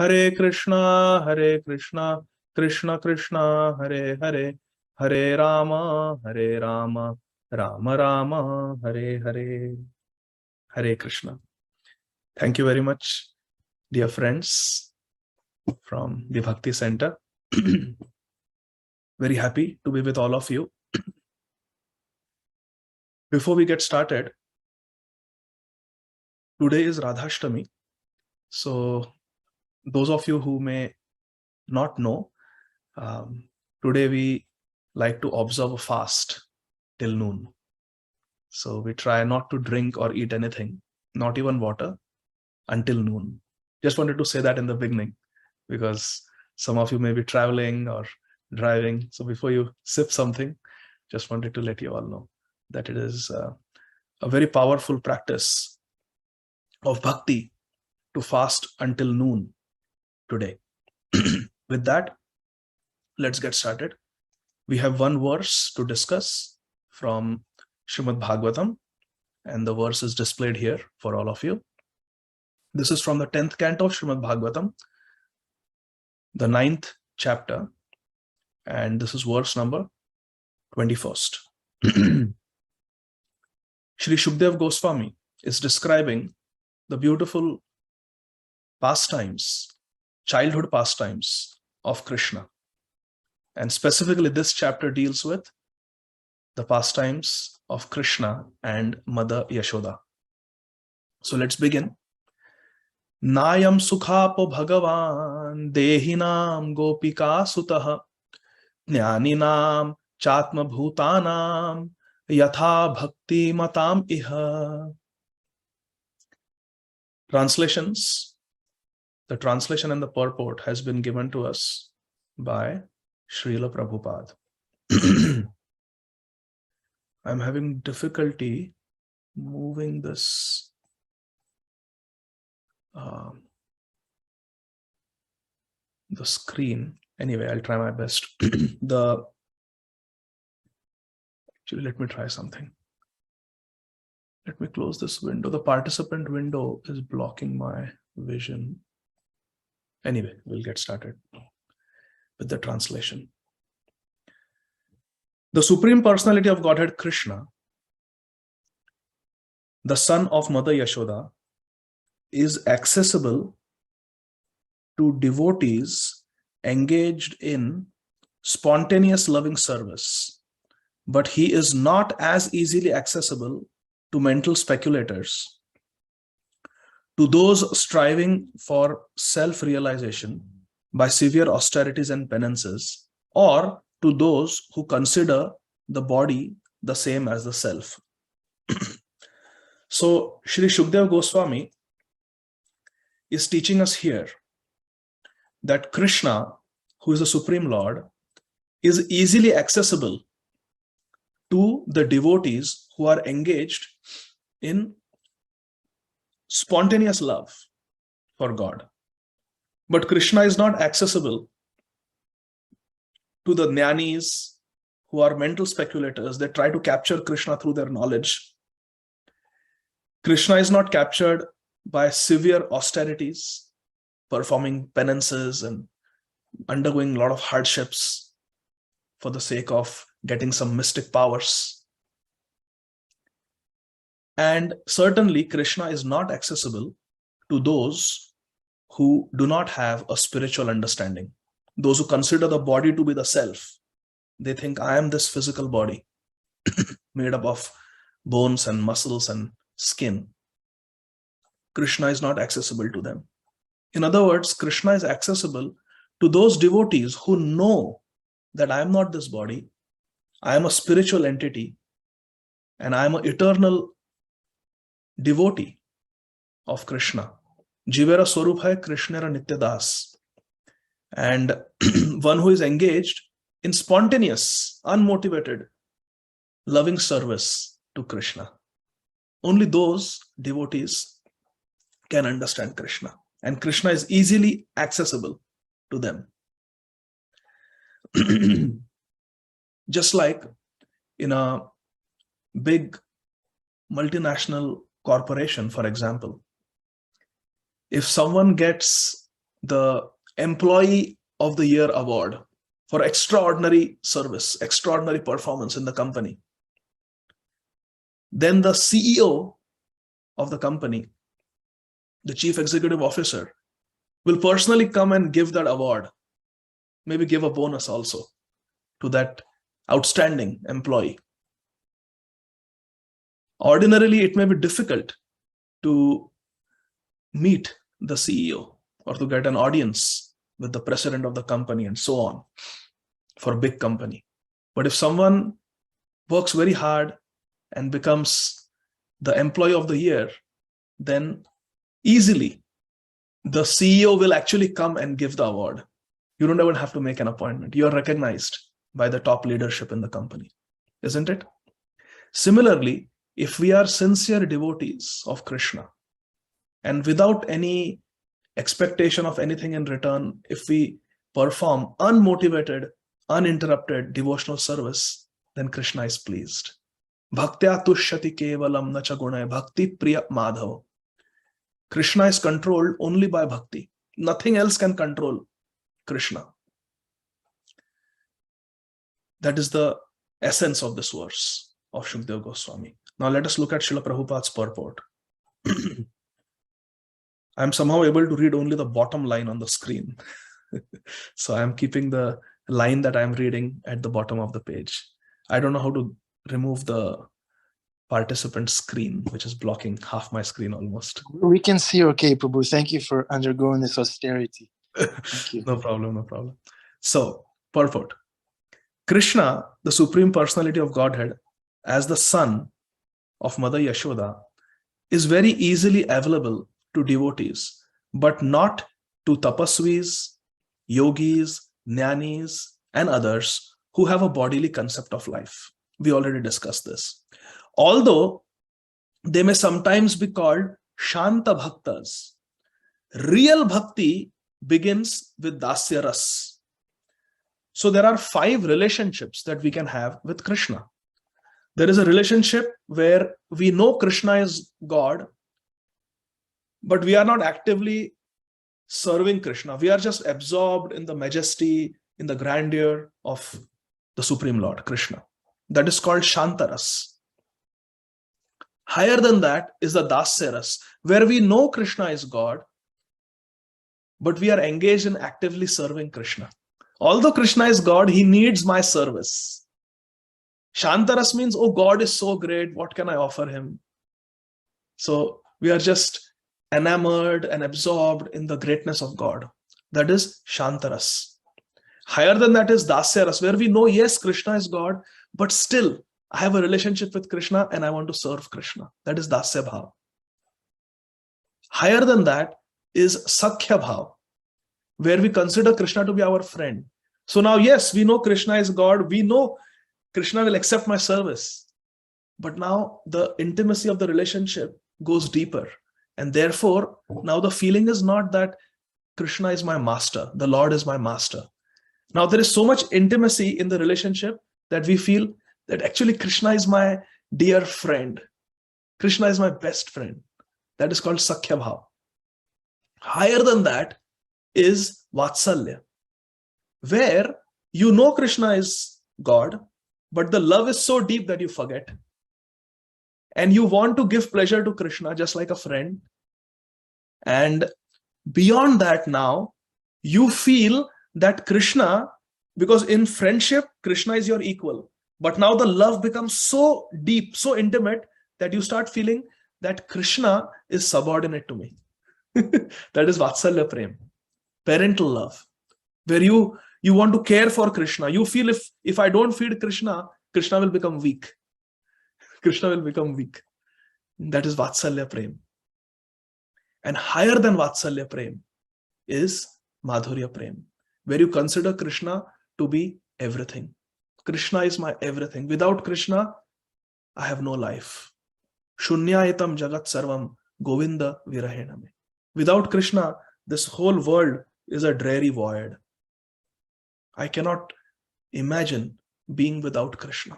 Hare Krishna, Krishna Krishna, Hare Hare, Hare Rama, Rama Rama, Hare Hare. Hare Krishna. Thank you very much, dear friends from the Bhakti Center. Very happy to be with all of you. Before we get started, today is Radhashtami. So those of you who may not know, today we like to observe a fast till noon. So we try not to drink or eat anything, not even water, until noon. Just wanted to say that in the beginning, because some of you may be traveling or driving. So before you sip something, just wanted to let you all know that it is a very powerful practice of bhakti to fast until noon today. With that, let's get started. We have one verse to discuss from Srimad Bhagavatam, and the verse is displayed here for all of you. This is from the 10th canto of Srimad Bhagavatam, the 9th chapter, and this is verse number 21st. Shri Shukdev Goswami is describing the beautiful pastimes, childhood pastimes of Krishna. And specifically this chapter deals with the pastimes of Krishna and Mother Yaśodā. So let's begin. Nayam sukhapo bhagavan dehinam gopika sutah jnaninam chatma bhutanam yatha bhakti matam iha. Translations. The translation and the purport has been given to us by Srila Prabhupada. I'm having difficulty moving this the screen. Anyway, I'll try my best. Actually, let me try something. Let me close this window. The participant window is blocking my vision. Anyway, we'll get started with the translation. The Supreme Personality of Godhead Krishna, the son of Mother Yaśodā, is accessible to devotees engaged in spontaneous loving service, but he is not as easily accessible to mental speculators, to those striving for self-realization by severe austerities and penances, or to those who consider the body the same as the self. So Shri Shukdev Goswami is teaching us here that Krishna, who is the Supreme Lord, is easily accessible to the devotees who are engaged in spontaneous love for God. But Krishna is not accessible to the jnanis, who are mental speculators. They try to capture Krishna through their knowledge. Krishna is not captured by severe austerities, performing penances and undergoing a lot of hardships for the sake of getting some mystic powers. And certainly Krishna is not accessible to those who do not have a spiritual understanding. Those who consider the body to be the self. They think, I am this physical body made up of bones and muscles and skin. Krishna is not accessible to them. In other words, Krishna is accessible to those devotees who know that I am not this body, I am a spiritual entity, and I am an eternal devotee of Krishna. Jivera Swarupha Krishnera Nitta Dāsa. And one who is engaged in spontaneous, unmotivated, loving service to Krishna. Only those devotees can understand Krishna, and Krishna is easily accessible to them. Just like in a big multinational corporation, for example, if someone gets the Employee of the Year award for extraordinary service, extraordinary performance in the company, then the CEO of the company, the Chief Executive Officer, will personally come and give that award, maybe give a bonus also to that outstanding employee. Ordinarily, it may be difficult to meet the CEO or to get an audience with the president of the company and so on for a big company. But if someone works very hard and becomes the Employee of the Year, then easily the CEO will actually come and give the award. You don't even have to make an appointment. You are recognized by the top leadership in the company, isn't it? Similarly, if we are sincere devotees of Krishna and without any expectation of anything in return, if we perform unmotivated, uninterrupted devotional service, then Krishna is pleased. Bhaktya tushyati kevalam nacha gunay bhakti priya madhav. Krishna is controlled only by bhakti. Nothing else can control Krishna. That is the essence of this verse of Shukdev Goswami. Now let us look at Srila Prabhupada's purport. I am somehow able to read only the bottom line on the screen. So I am keeping the line that I am reading at the bottom of the page. I don't know how to remove the participant screen, which is blocking half my screen almost. We can see okay, Prabhu. Thank you for undergoing this austerity. Thank you. No problem, no problem. So, purport. Krishna, the Supreme Personality of Godhead, as the son of Mother Yaśodā, is very easily available to devotees, but not to tapasvis, yogis, jnanis, and others who have a bodily concept of life. We already discussed this. Although they may sometimes be called Shanta Bhaktas, real bhakti begins with Dasya Ras. So there are 5 relationships that we can have with Krishna. There is a relationship where we know Krishna is God, but we are not actively serving Krishna. We are just absorbed in the majesty, in the grandeur of the Supreme Lord, Krishna. That is called Shantaras. Higher than that is the Dasyaras, where we know Krishna is God, but we are engaged in actively serving Krishna. Although Krishna is God, he needs my service. Shantaras means, oh, God is so great, what can I offer him? So we are just enamored and absorbed in the greatness of God. That is Shantaras. Higher than that is Dasyaras, where we know, yes, Krishna is God, but still I have a relationship with Krishna and I want to serve Krishna. That is Dasya Bhav. Higher than that is Sakhya Bhav, where we consider Krishna to be our friend. So now, yes, we know Krishna is God. We know Krishna will accept my service. But now the intimacy of the relationship goes deeper. And therefore, now the feeling is not that Krishna is my master, the Lord is my master. Now there is so much intimacy in the relationship that we feel that actually Krishna is my dear friend. Krishna is my best friend. That is called Sakhya Bhav. Higher than that is Vatsalya, where you know Krishna is God, but the love is so deep that you forget. And you want to give pleasure to Krishna just like a friend. And beyond that now, you feel that Krishna, because in friendship, Krishna is your equal. But now the love becomes so deep, so intimate that you start feeling that Krishna is subordinate to me. That is Vatsalya Prem, parental love, where you want to care for Krishna. You feel if I don't feed Krishna, Krishna will become weak. Krishna will become weak. That is Vatsalya Prem. And higher than Vatsalya Prem is Madhurya Prem, where you consider Krishna to be everything. Krishna is my everything. Without Krishna, I have no life. Shunyayatam jagat sarvam govinda virahename. Without Krishna, this whole world is a dreary void. I cannot imagine being without Krishna.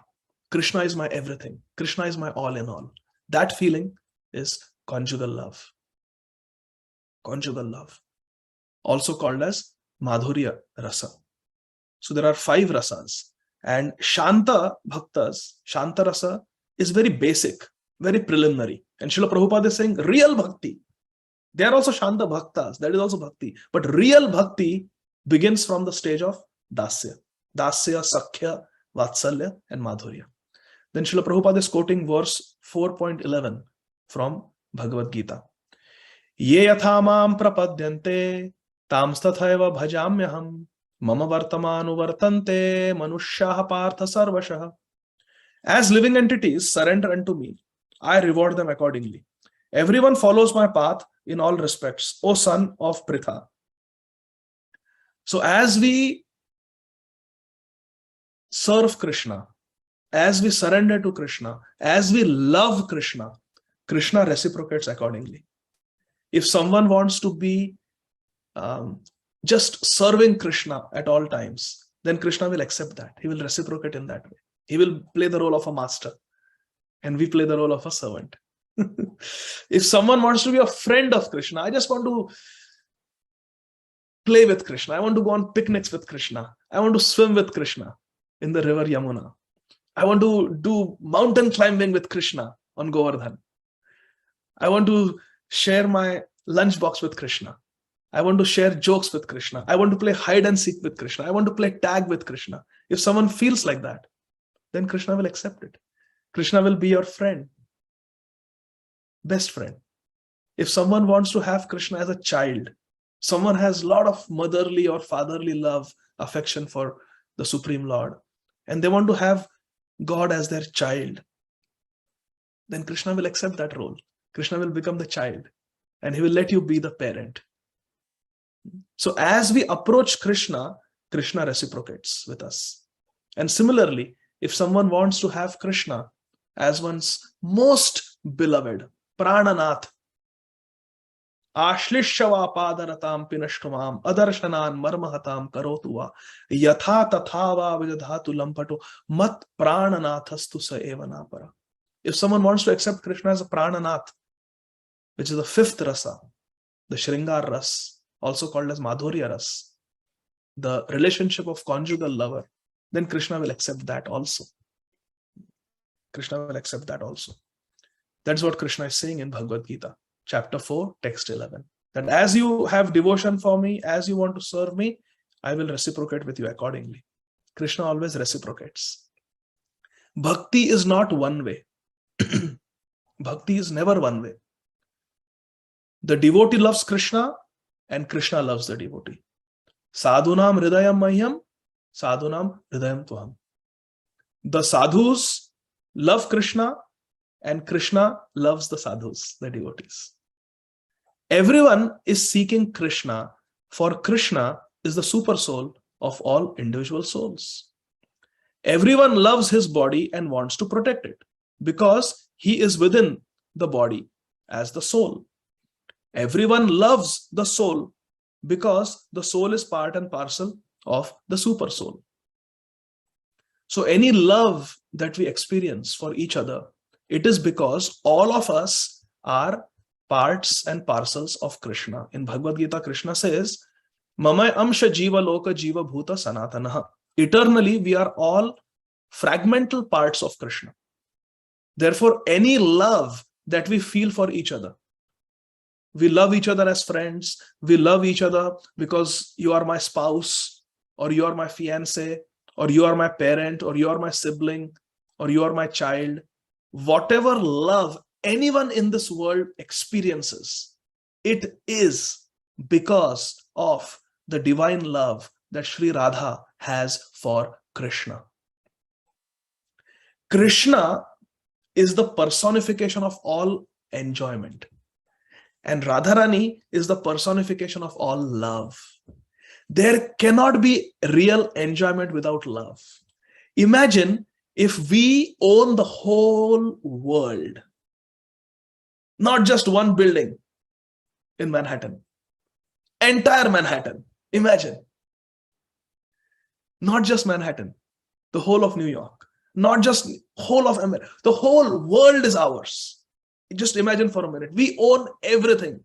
Krishna is my everything. Krishna is my all in all. That feeling is conjugal love. Conjugal love. also called as Madhurya Rasa. So there are 5 rasas. And Shanta Bhaktas, Shanta Rasa is very basic, very preliminary. And Srila Prabhupada is saying real bhakti. They are also Shanta Bhaktas, that is also bhakti. But real bhakti begins from the stage of Dasya. Dasya, Sakhya, Vatsalya, and Madhurya. Then Srila Prabhupada is quoting verse 4.11 from Bhagavad Gita. Ye yathamam prapadyante tamstathaiva bhajamyaham mama vartamanu vartante manushyaha partha sarvashah. As living entities surrender unto me, I reward them accordingly. Everyone follows my path in all respects, O son of Pritha. So as we serve Krishna, as we surrender to Krishna, as we love Krishna, Krishna reciprocates accordingly. If someone wants to be just serving Krishna at all times, then Krishna will accept that. He will reciprocate in that way. He will play the role of a master, and we play the role of a servant. If someone wants to be a friend of Krishna, I just want to play with Krishna, I want to go on picnics with Krishna, I want to swim with Krishna in the river Yamuna, I want to do mountain climbing with Krishna on Govardhan, I want to share my lunchbox with Krishna, I want to share jokes with Krishna, I want to play hide and seek with Krishna, I want to play tag with Krishna. If someone feels like that, then Krishna will accept it. Krishna will be your friend, best friend. If someone wants to have Krishna as a child, someone has a lot of motherly or fatherly love, affection for the Supreme Lord, and they want to have God as their child, then Krishna will accept that role. Krishna will become the child, and he will let you be the parent. So as we approach Krishna, Krishna reciprocates with us. And similarly, if someone wants to have Krishna as one's most beloved, Prananath, Ashlishava padaratam pinashtumam adarshanan marmahatam karotuva yatha tathava vidadhatu lampato mat prananathastu sa evanapara. If someone wants to accept Krishna as a Prananath, which is the 5th rasa, the Shringar ras, also called as Madhurya ras, the relationship of conjugal lover, then Krishna will accept that also. Krishna will accept that also. That's what Krishna is saying in Bhagavad Gita, chapter 4, text 11. That as you have devotion for me, as you want to serve me, I will reciprocate with you accordingly. Krishna always reciprocates. Bhakti is not one way. Bhakti is never one way. The devotee loves Krishna and Krishna loves the devotee. Sadhunam hridayam mahyam, sadhunam hridayam tuham. The sadhus love Krishna and Krishna loves the sadhus, the devotees. Everyone is seeking Krishna, for Krishna is the super soul of all individual souls. Everyone loves his body and wants to protect it because he is within the body as the soul. Everyone loves the soul because the soul is part and parcel of the super soul. So any love that we experience for each other, it is because all of us are parts and parcels of Krishna. In Bhagavad Gita, Krishna says, Mamay amsha jiva loka jiva bhuta sanatanaha. Eternally, we are all fragmental parts of Krishna. Therefore, any love that we feel for each other, we love each other as friends, we love each other because you are my spouse, or you are my fiancé, or you are my parent, or you are my sibling, or you are my child. Whatever love anyone in this world experiences, it is because of the divine love that Sri Rādhā has for Krishna. Krishna is the personification of all enjoyment, and Radharani is the personification of all love. There cannot be real enjoyment without love. Imagine if we own the whole world, not just one building in Manhattan, entire Manhattan. Imagine. Not just Manhattan, the whole of New York, not just whole of America, the whole world is ours. Just imagine for a minute, we own everything.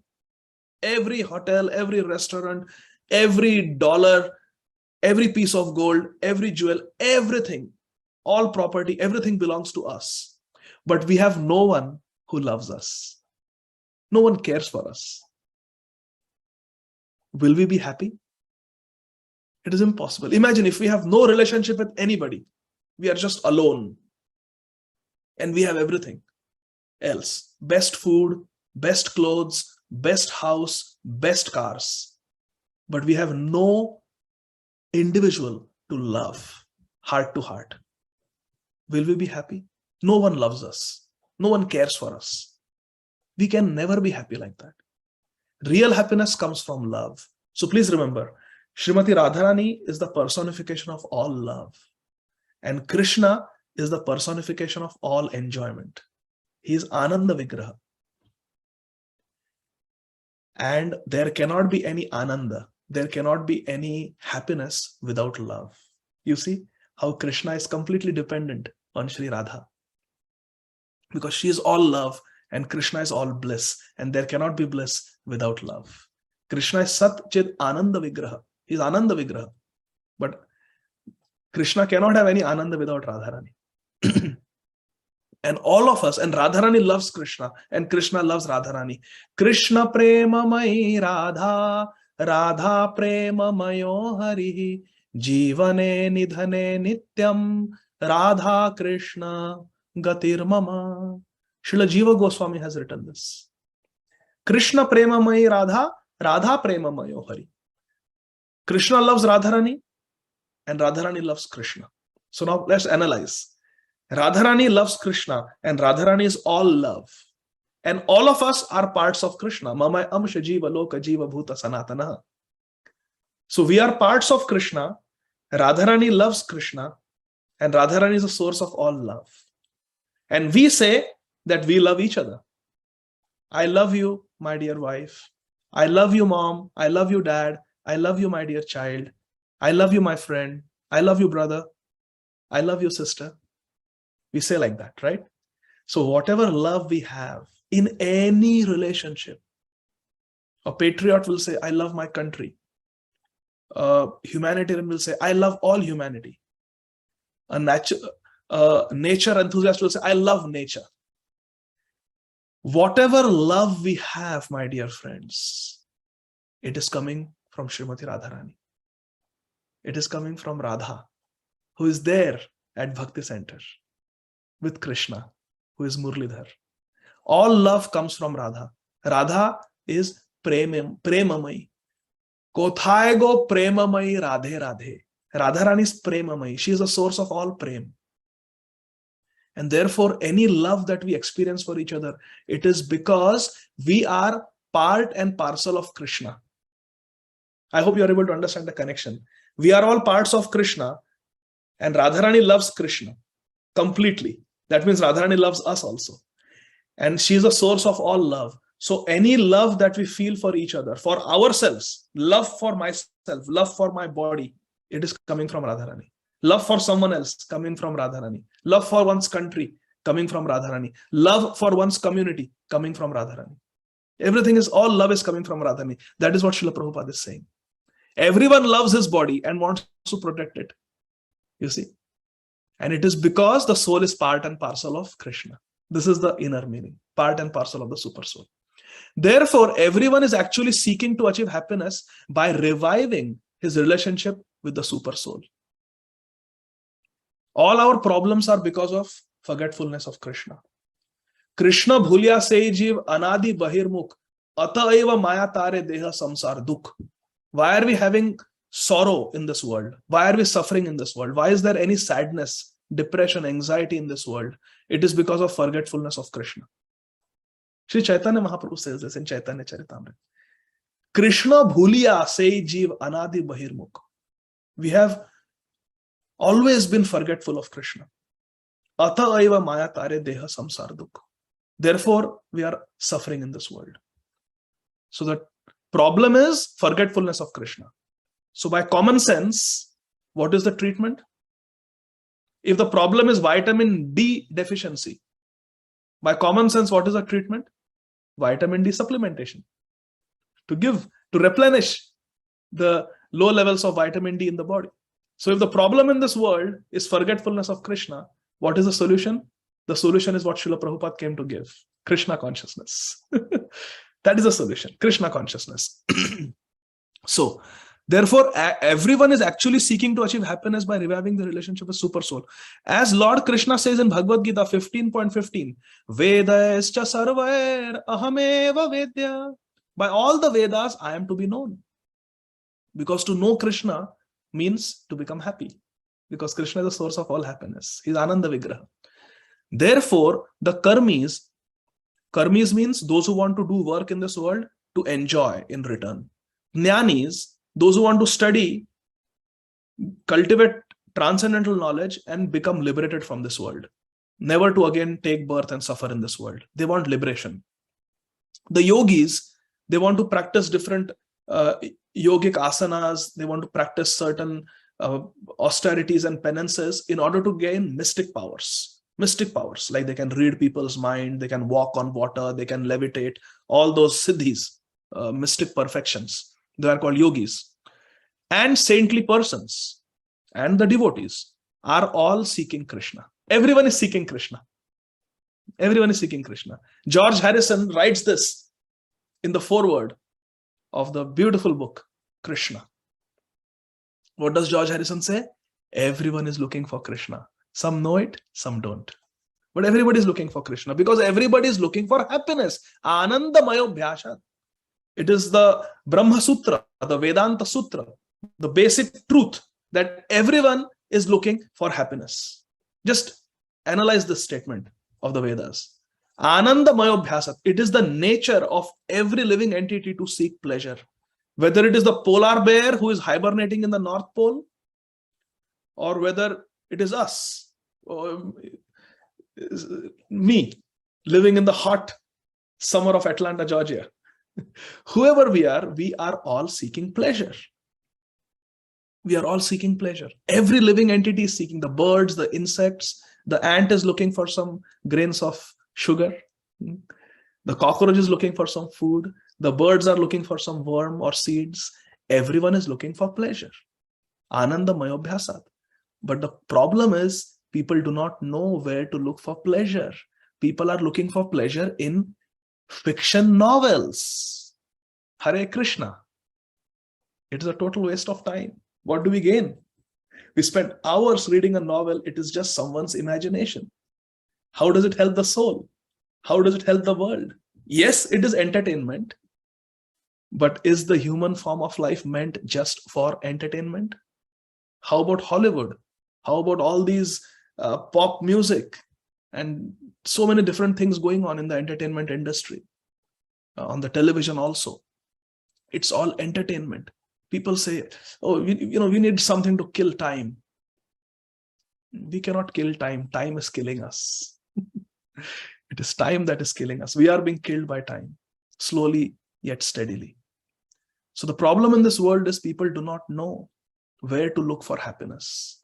Every hotel, every restaurant, Every dollar, every piece of gold, every jewel, everything, all property, everything belongs to us. But we have no one who loves us. No one cares for us. Will we be happy? It is impossible. Imagine if we have no relationship with anybody. We are just alone. And we have everything else. Best food, best clothes, best house, best cars. But we have no individual to love, heart to heart. Will we be happy? No one loves us. No one cares for us. We can never be happy like that. Real happiness comes from love. So please remember, Srimati Radharani is the personification of all love. And Krishna is the personification of all enjoyment. He is Ananda Vigraha. And there cannot be any Ananda. There cannot be any happiness without love. You see how Krishna is completely dependent on Shri Radha. Because she is all love and Krishna is all bliss. And there cannot be bliss without love. Krishna is Sat Chid Ananda Vigraha. He is Ananda Vigraha. But Krishna cannot have any Ananda without Radharani. And all of us, and Radharani loves Krishna, and Krishna loves Radharani. Krishna prema mai Radha, Radha prema mayo Harihi, Jivane nidhane nityam, Radha Krishna gatir mama. Srila Jiva Goswami has written this. Krishna prema mai Radha, Radha prema mayo Hari. Krishna loves Radharani, and Radharani loves Krishna. So now let's analyze. Radharani loves Krishna, and Radharani is all love. And all of us are parts of Krishna. Mama amsha jiva loka jiva bhuta sanatana. So we are parts of Krishna. Radharani loves Krishna, and Radharani is the source of all love. And we say that we love each other. I love you, my dear wife. I love you, mom. I love you, dad. I love you, my dear child. I love you, my friend. I love you, brother. I love you, sister. We say like that, right? So whatever love we have in any relationship, a patriot will say, I love my country. A humanitarian will say, I love all humanity. A nature enthusiast will say, I love nature. Whatever love we have, my dear friends, it is coming from Srimati Radharani. It is coming from Radha, who is there at Bhakti Center with Krishna, who is Murlidhar. All love comes from Radha. Radha is Premamai. Kothay go Premamai Radhe Radhe. Radharani is Premamai. She is the source of all Prem. And therefore, any love that we experience for each other, it is because we are part and parcel of Krishna. I hope you are able to understand the connection. We are all parts of Krishna, and Radharani loves Krishna completely. That means Radharani loves us also. And she is the source of all love. So any love that we feel for each other, for ourselves, love for myself, love for my body, it is coming from Radharani. Love for someone else, coming from Radharani. Love for one's country, coming from Radharani. Love for one's community, coming from Radharani. Everything is, all love is coming from Radharani. That is what Srila Prabhupada is saying. Everyone loves his body and wants to protect it. You see? And it is because the soul is part and parcel of Krishna. This is the inner meaning, part and parcel of the super soul. Therefore, everyone is actually seeking to achieve happiness by reviving his relationship with the super soul. All our problems are because of forgetfulness of Krishna. Krishna bhulya se jiv anadi bahirmukh ata eva maya tare deha samsar dukh. Why are we having sorrow in this world? Why are we suffering in this world? Why is there any sadness, depression, anxiety in this world? It is because of forgetfulness of Krishna. Sri Chaitanya Mahaprabhu says this in Chaitanya Charitamrita. Krishna bhuliya se jiv anadi bahirmukh. We have always been forgetful of Krishna. Ata eva maya tare deha samsar dukh. Therefore, we are suffering in this world. So the problem is forgetfulness of Krishna. So by common sense, what is the treatment? If the problem is vitamin D deficiency, by common sense, what is the treatment? Vitamin D supplementation. To give, to replenish. the low levels of vitamin D in the body. So if the problem in this world is forgetfulness of Krishna, what is the solution? The solution is what Srila Prabhupada came to give: Krishna consciousness. That is the solution, Krishna consciousness. So, therefore, everyone is actually seeking to achieve happiness by reviving the relationship with Super Soul. As Lord Krishna says in Bhagavad Gita 15.15, Vedascha sarvair ahameva vedya. By all the Vedas, I am to be known. Because to know Krishna means to become happy. Because Krishna is the source of all happiness. He is Ananda Vigraha. Therefore, the karmis means those who want to do work in this world to enjoy in return. Jnanis, those who want to study, cultivate transcendental knowledge and become liberated from this world. Never to again take birth and suffer in this world. They want liberation. The yogis, they want to practice different yogic asanas. They want to practice certain austerities and penances in order to gain mystic powers. Mystic powers, like they can read people's mind, they can walk on water, they can levitate, all those siddhis, mystic perfections. They are called yogis. And saintly persons and the devotees are all seeking Krishna. Everyone is seeking Krishna. Everyone is seeking Krishna. George Harrison writes this in the foreword of the beautiful book, Krishna. What does George Harrison say? Everyone is looking for Krishna. Some know it, some don't. But everybody is looking for Krishna because everybody is looking for happiness. Ananda Mayo Bhyashat. It is the Brahma Sutra, the Vedanta Sutra, the basic truth that everyone is looking for happiness. Just analyze this statement of the Vedas. Ananda Mayo Bhyasat. It is the nature of every living entity to seek pleasure. Whether it is the polar bear who is hibernating in the North Pole, or whether it is us, or me, living in the hot summer of Atlanta, Georgia. Whoever we are all seeking pleasure. We are all seeking pleasure. Every living entity is seeking. The birds, the insects, the ant is looking for some grains of sugar. The cockroach is looking for some food. The birds are looking for some worm or seeds. Everyone is looking for pleasure. Ananda Mayo Bhyasat. But the problem is people do not know where to look for pleasure. People are looking for pleasure in fiction novels. Hare Krishna. It is a total waste of time. What do we gain? We spend hours reading a novel. It is just someone's imagination. How does it help the soul? How does it help the world? Yes, it is entertainment. But is the human form of life meant just for entertainment? How about Hollywood? How about all these pop music and so many different things going on in the entertainment industry, on the television also? It's all entertainment. People say, oh, we need something to kill time. We cannot kill time. Time is killing us. It is time that is killing us. We are being killed by time, slowly yet steadily. So the problem in this world is people do not know where to look for happiness.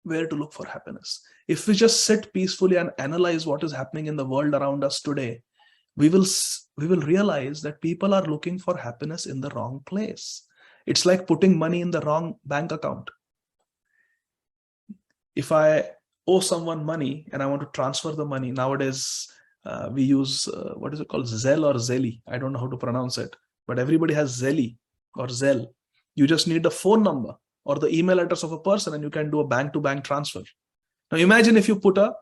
Where to look for happiness. If we just sit peacefully and analyze what is happening in the world around us today, we will realize that people are looking for happiness in the wrong place. It's like putting money in the wrong bank account. If I owe someone money and I want to transfer the money, nowadays we use, what is it called? Zelle or Zelly. I don't know how to pronounce it, but everybody has Zelly or Zelle. You just need the phone number or the email address of a person and you can do a bank-to-bank transfer. Now imagine if you put a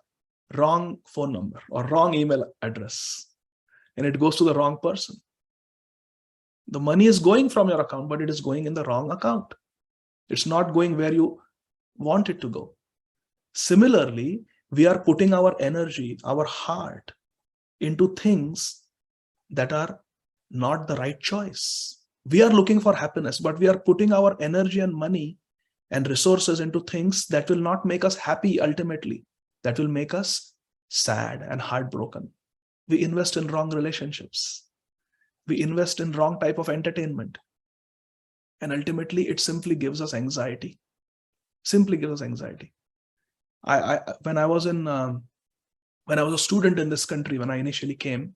wrong phone number or wrong email address and it goes to the wrong person. The money is going from your account, but it is going in the wrong account. It's not going where you want it to go. Similarly, we are putting our energy, our heart into things that are not the right choice. We are looking for happiness, but we are putting our energy and money and resources into things that will not make us happy ultimately, that will make us sad and heartbroken. We invest in wrong relationships. We invest in wrong type of entertainment. And ultimately, it simply gives us anxiety. Simply gives us anxiety. When I was a student in this country, when I initially came,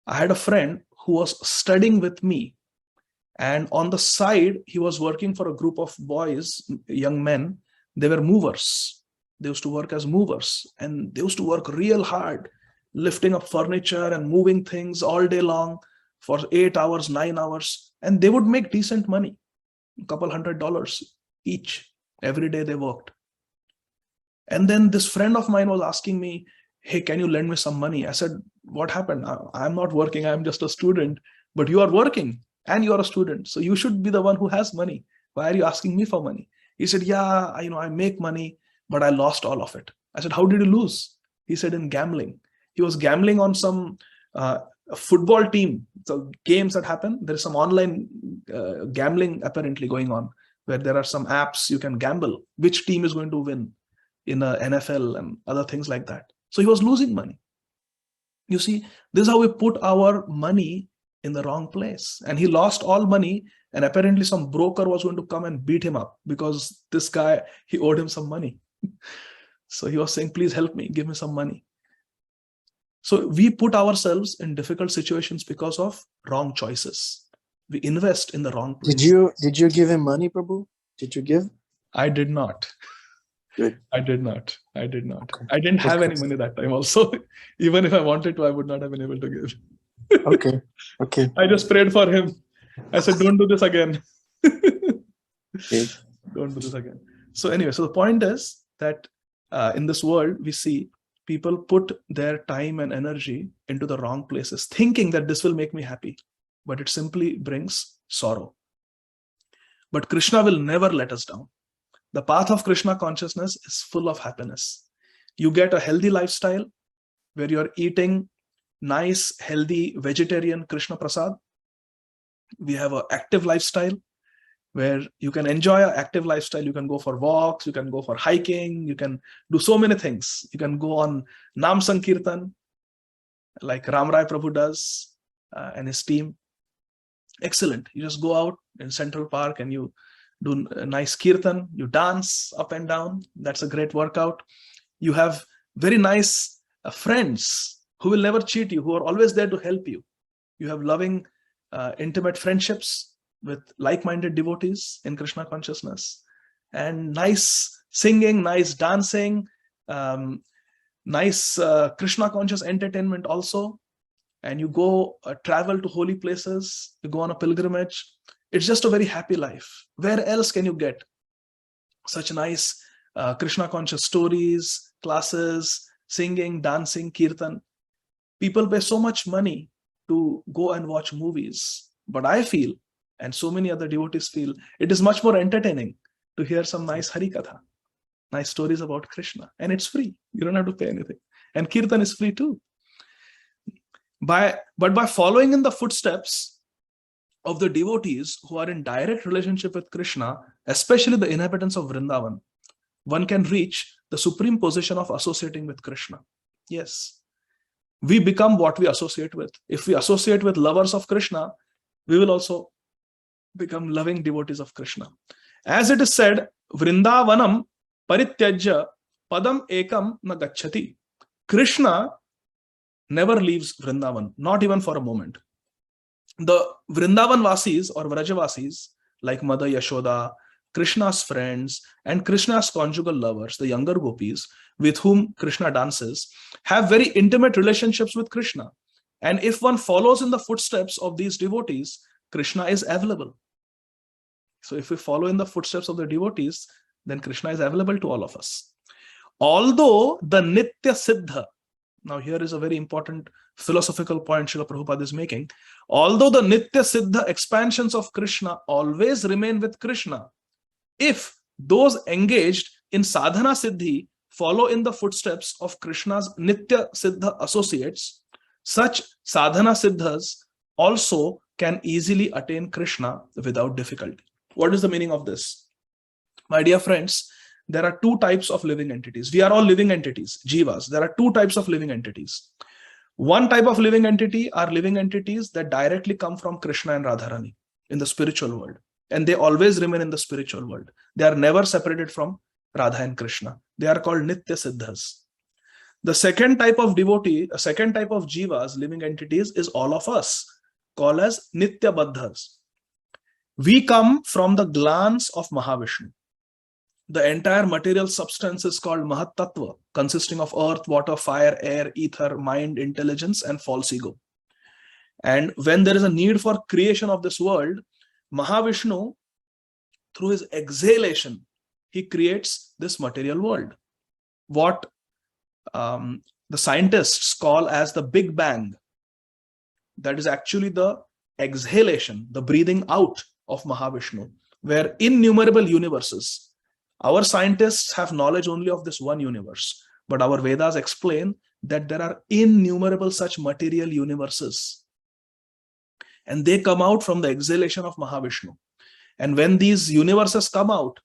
I had a friend who was studying with me, and on the side, he was working for a group of boys, young men. They were movers. They used to work as movers, and they used to work real hard, lifting up furniture and moving things all day long for 8 hours, 9 hours. And they would make decent money, a couple $100 each. Every day they worked. And then this friend of mine was asking me, hey, can you lend me some money? I said, what happened? I'm not working. I'm just a student, but you are working and you are a student. So you should be the one who has money. Why are you asking me for money? He said, yeah, I make money, but I lost all of it. I said, how did you lose? He said, in gambling. He was gambling on some football team. So games that happen, there is some online gambling apparently going on, where there are some apps you can gamble which team is going to win in a NFL and other things like that. So he was losing money. You see, this is how we put our money in the wrong place. And he lost all money, and apparently some broker was going to come and beat him up because this guy, he owed him some money. So he was saying, please help me, give me some money. So we put ourselves in difficult situations because of wrong choices. We invest in the wrong place. Did you give him money, Prabhu? Did you give? I did not. Good. I did not. Okay. I didn't have any money that time also. Even if I wanted to, I would not have been able to give. Okay. I just prayed for him. I said, don't do this again. Okay. Don't do this again. So anyway, so the point is that in this world, we see people put their time and energy into the wrong places, thinking that this will make me happy, but it simply brings sorrow. But Krishna will never let us down. The path of Krishna consciousness is full of happiness. You get a healthy lifestyle where you're eating nice, healthy, vegetarian Krishna Prasad. We have an active lifestyle where you can enjoy an active lifestyle. You can go for walks, you can go for hiking, you can do so many things. You can go on Nam Sankirtan, like Ram Rai Prabhu does and his team. Excellent. You just go out in Central Park and you do a nice kirtan, you dance up and down. That's a great workout. You have very nice friends who will never cheat you, who are always there to help you. You have loving, intimate friendships with like-minded devotees in Krishna consciousness, and nice singing, nice dancing, nice Krishna conscious entertainment also. And you go travel to holy places, you go on a pilgrimage. It's just a very happy life. Where else can you get such nice Krishna conscious stories, classes, singing, dancing, kirtan? People pay so much money to go and watch movies. But I feel, and so many other devotees feel, it is much more entertaining to hear some nice Hari Katha, nice stories about Krishna. And it's free. You don't have to pay anything. And kirtan is free too. But by following in the footsteps of the devotees who are in direct relationship with Krishna, especially the inhabitants of Vrindavan, one can reach the supreme position of associating with Krishna. Yes. We become what we associate with. If we associate with lovers of Krishna, we will also become loving devotees of Krishna. As it is said, Vrindavanam parityajya padam ekam na gacchati. Krishna never leaves Vrindavan, not even for a moment. The Vrindavan Vasis or Vrajavasis, like Mother Yaśodā, Krishna's friends, and Krishna's conjugal lovers, the younger gopis, with whom Krishna dances, have very intimate relationships with Krishna. And if one follows in the footsteps of these devotees, Krishna is available. So if we follow in the footsteps of the devotees, then Krishna is available to all of us. Although the Nitya Siddha, now here is a very important philosophical point Srila Prabhupada is making. Although the Nitya Siddha expansions of Krishna always remain with Krishna, if those engaged in sadhana siddhi follow in the footsteps of Krishna's Nitya Siddha associates, such sadhana siddhas also can easily attain Krishna without difficulty. What is the meaning of this? My dear friends, there are two types of living entities. We are all living entities, jivas. There are two types of living entities. One type of living entity are living entities that directly come from Krishna and Radharani in the spiritual world. And they always remain in the spiritual world. They are never separated from Radha and Krishna. They are called Nitya Siddhas. The second type of devotee, a second type of jivas, living entities, is all of us, called as Nitya Baddhas. We come from the glance of Mahavishnu. The entire material substance is called Mahat Tattva, consisting of earth, water, fire, air, ether, mind, intelligence, and false ego. And when there is a need for creation of this world, Mahavishnu, through his exhalation, he creates this material world. What the scientists call as the Big Bang, that is actually the exhalation, the breathing out of Mahavishnu, where innumerable universes. Our scientists have knowledge only of this one universe, but our Vedas explain that there are innumerable such material universes. And they come out from the exhalation of Mahavishnu. And when these universes come out,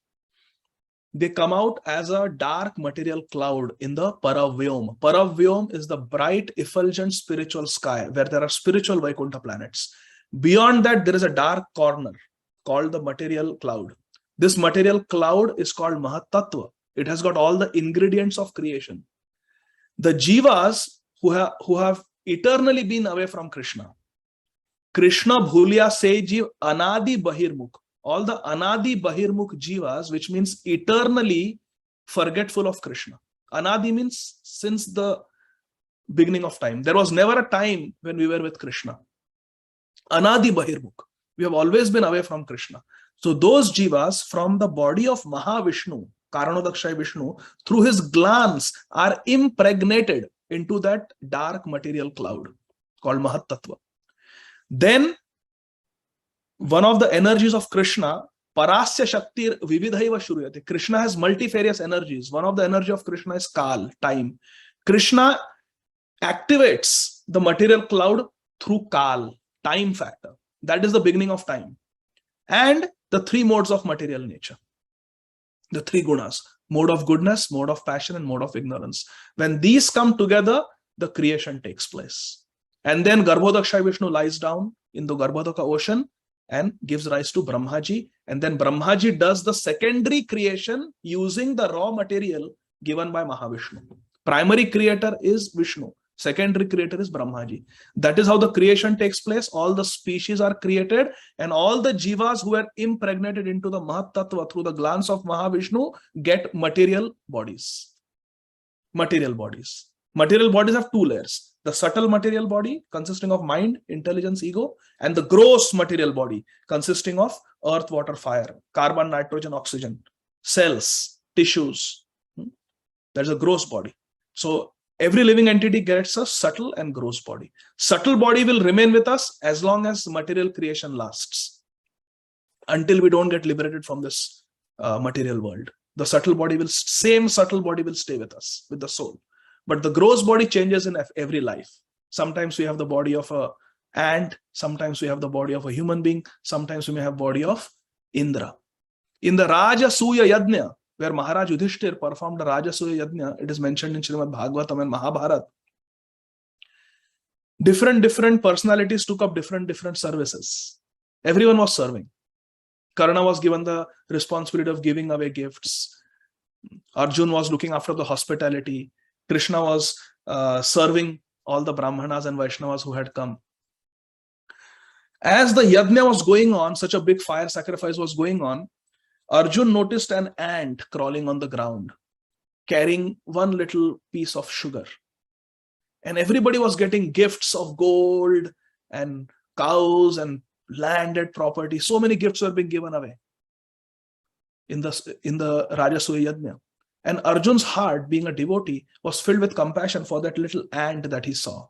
they come out as a dark material cloud in the Paravyom. Paravyom is the bright, effulgent spiritual sky where there are spiritual Vaikuntha planets. Beyond that, there is a dark corner called the material cloud. This material cloud is called Mahat Tattva. It has got all the ingredients of creation. The jivas who have eternally been away from Krishna. Krishna bhulya se jiv anadi bahirmukh. All the anadi bahirmukh jivas, which means eternally forgetful of Krishna. Anadi means since the beginning of time. There was never a time when we were with Krishna. Anadi bahirmukh. We have always been away from Krishna. So those jivas from the body of Mahavishnu, Karanodakshaya Vishnu, through his glance are impregnated into that dark material cloud called Mahat Tattva. Then one of the energies of Krishna, Parasya Shaktir Vividhaiva Shruyate. Krishna has multifarious energies. One of the energy of Krishna is Kal, time. Krishna activates the material cloud through Kal, time factor. That is the beginning of time. And the three modes of material nature. The three gunas. Mode of goodness, mode of passion, and mode of ignorance. When these come together, the creation takes place. And then Garbhodakshaya Vishnu lies down in the Garbhodaka ocean and gives rise to Brahmaji. And then Brahmaji does the secondary creation using the raw material given by Mahavishnu. Primary creator is Vishnu. Secondary creator is Brahmaji. That is how the creation takes place. All the species are created and all the jivas who are impregnated into the Mahat Tattva through the glance of Mahavishnu get material bodies. Material bodies. Material bodies have two layers. The subtle material body consisting of mind, intelligence, ego, and the gross material body consisting of earth, water, fire, carbon, nitrogen, oxygen, cells, tissues. That's a gross body. So every living entity gets a subtle and gross body. Subtle body will remain with us as long as material creation lasts, until we don't get liberated from this material world. The subtle body will, same subtle body will stay with us, with the soul. But the gross body changes in every life. Sometimes we have the body of an ant, sometimes we have the body of a human being, sometimes we may have body of Indra. In the Rajasuya Yajna, where Maharaj Yudhishthir performed the Rajasuya Yajna, it is mentioned in Srimad Bhagavatam and Mahabharata. Different personalities took up different services. Everyone was serving. Karna was given the responsibility of giving away gifts. Arjun was looking after the hospitality. Krishna was serving all the Brahmanas and Vaishnavas who had come. As the yajna was going on, such a big fire sacrifice was going on, Arjun noticed an ant crawling on the ground, carrying one little piece of sugar. And everybody was getting gifts of gold and cows and landed property. So many gifts were being given away in the Rajasuya Yajna. And Arjun's heart, being a devotee, was filled with compassion for that little ant that he saw.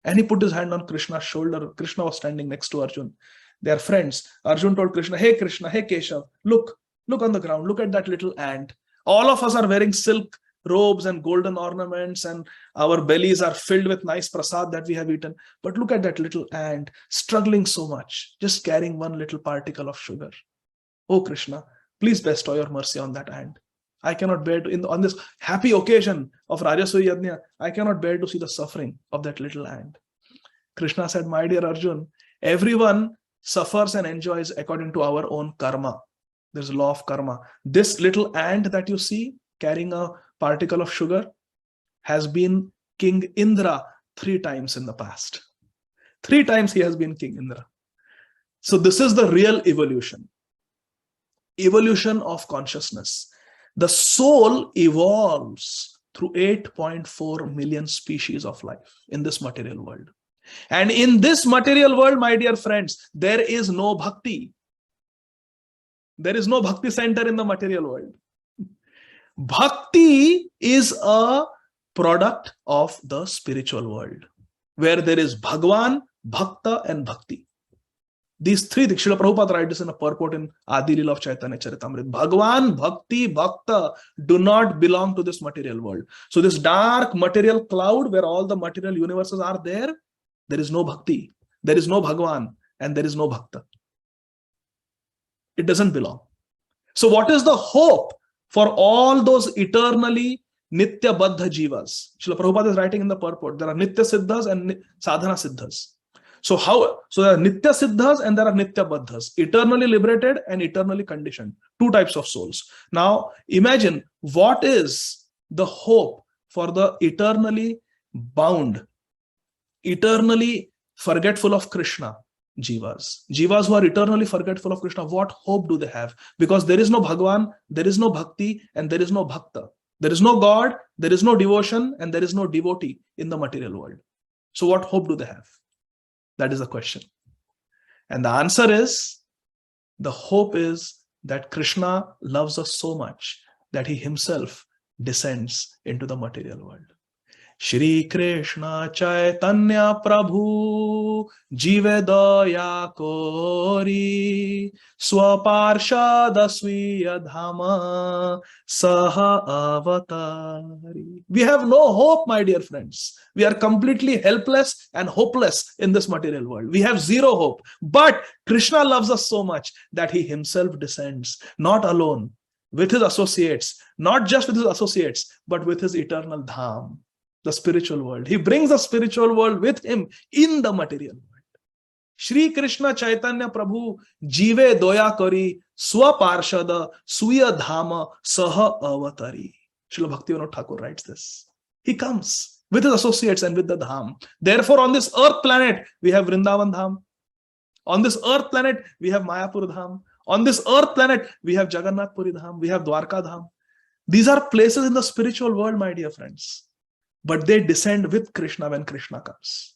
And he put his hand on Krishna's shoulder. Krishna was standing next to Arjun. They are friends. Arjun told Krishna, hey Krishna, hey Keshav, look on the ground, look at that little ant. All of us are wearing silk robes and golden ornaments and our bellies are filled with nice prasad that we have eaten. But look at that little ant, struggling so much, just carrying one little particle of sugar. Oh Krishna, please bestow your mercy on that ant. I cannot bear to, on this happy occasion of Rajasuya Yajna, I cannot bear to see the suffering of that little ant. Krishna said, my dear Arjun, everyone suffers and enjoys according to our own karma. There's a law of karma. This little ant that you see carrying a particle of sugar, has been King Indra 3 times in the past. 3 times he has been King Indra. So this is the real evolution. Evolution of consciousness. The soul evolves through 8.4 million species of life in this material world. And in this material world, my dear friends, there is no bhakti. There is no bhakti center in the material world. Bhakti is a product of the spiritual world, where there is Bhagwan, Bhakta, and Bhakti. These 3 things, Srila Prabhupada writes this in a purport in Ādi Lila of Chaitanya Charitamrita. Bhagwan, Bhakti, Bhakta do not belong to this material world. So this dark material cloud where all the material universes are there is no Bhakti, there is no Bhagwan, and there is no Bhakta. It doesn't belong. So what is the hope for all those eternally Nitya Baddha Jivas? Srila Prabhupada is writing in the purport, there are Nitya Siddhas and Sadhana Siddhas. So there are Nitya Siddhas and there are Nitya Baddhas, eternally liberated and eternally conditioned. 2 types of souls. Now imagine what is the hope for the eternally bound, eternally forgetful of Krishna Jivas. Jivas who are eternally forgetful of Krishna, what hope do they have? Because there is no Bhagwan, there is no Bhakti, and there is no Bhakta. There is no God, there is no devotion, and there is no devotee in the material world. So what hope do they have? That is the question. And the answer is, the hope is that Krishna loves us so much that he himself descends into the material world. Shri Krishna Chaitanya Prabhu Jive Daya Kori Swaparshada Swiya Dhama Saha Avatari. We have no hope, my dear friends. We are completely helpless and hopeless in this material world. We have zero hope. But Krishna loves us so much that he himself descends, not alone, with his associates, not just with his associates, but with his eternal dham, the spiritual world. He brings the spiritual world with him in the material world. Shri Krishna Chaitanya Prabhu Jive Doya Kari Swa Parshada Suya Dhama Saha Avatari. Srila Bhaktivinoda Thakur writes this. He comes with his associates and with the dham. Therefore, on this earth planet, we have Vrindavan Dham. On this earth planet, we have Mayapur Dham. On this earth planet, we have Jagannath Puri Dham. We have Dwarka Dham. These are places in the spiritual world, my dear friends. But they descend with Krishna when Krishna comes.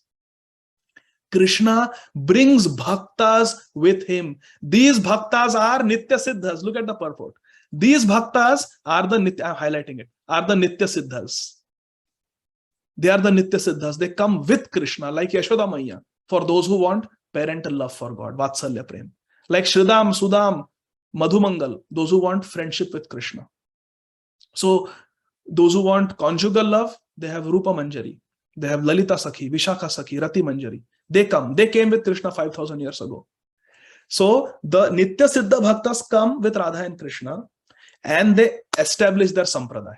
Krishna brings bhaktas with him. These bhaktas are Nitya Siddhas. Look at the purport. These bhaktas are the Nitya, I'm highlighting it, are the Nitya Siddhas. They are the Nitya Siddhas. They come with Krishna, like Yaśodā Maiya, for those who want parental love for God, Vatsalya Prem. Like Shridham, Sudham, Madhumangal, those who want friendship with Krishna. So those who want conjugal love, they have Rupa Manjari. They have Lalita Sakhi, Vishakha Sakhi, Rati Manjari. They came with Krishna 5,000 years ago. So the Nitya Siddha Bhaktas come with Radha and Krishna and they establish their Sampradaya.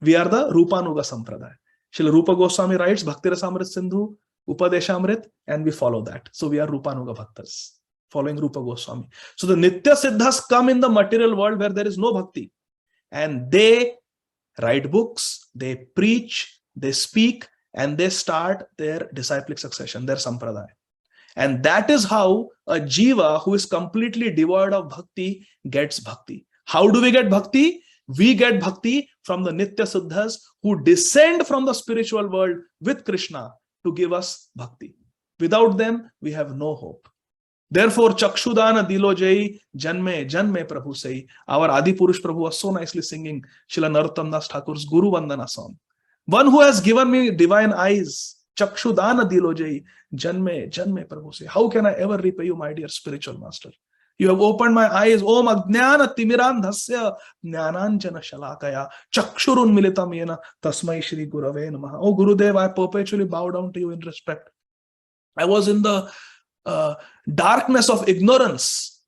We are the Rupanuga Sampradaya. Srila Rupa Goswami writes Bhakti Rasamrit Sindhu, Upadeshamrit, and we follow that. So we are Rupanuga Bhaktas, following Rupa Goswami. So the Nitya Siddhas come in the material world where there is no bhakti. And they write books, they preach, they speak, and they start their disciplic succession, their sampradaya. And that is how a jiva who is completely devoid of bhakti gets bhakti. How do we get bhakti? We get bhakti from the Nitya Siddhas who descend from the spiritual world with Krishna to give us bhakti. Without them, we have no hope. Therefore, Chakshudana Dilojai Janme Janme Prabhu say. Our Adi Purush Prabhu was so nicely singing Srila Narottam Das Thakur's Guru Vandana song. One who has given me divine eyes, Chakshudana Dilojai Janme Janme Prabhu say. How can I ever repay you, my dear spiritual master? You have opened my eyes. Om Ajnana Timirandhasya Jnananjana Shalakaya Chakshurun Militam Yena Tasmai Shri Gurave Namaha. Oh Gurudev, I perpetually bow down to you in respect. I was in the darkness of ignorance.